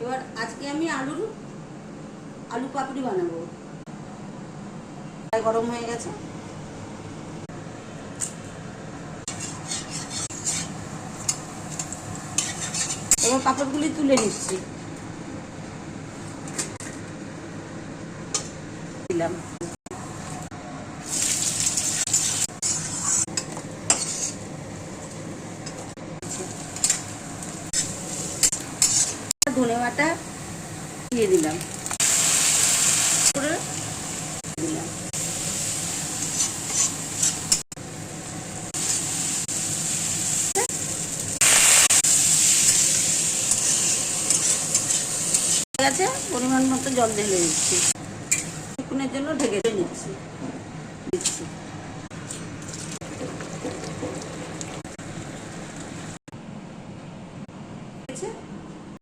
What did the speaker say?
এবার আজকে আমি আলু পাপড়ি বানাবো। গরম হয়ে গেছে, এবার পাপড়গুলি তুলে নিচ্ছি। দিলাম ধনে বাটা দিয়ে দিলাম, দিলাম আছে। পরিমাণ মতো জল ঢেলে দিচ্ছি, কিছুক্ষণের জন্য ঢেকে নিচ্ছি।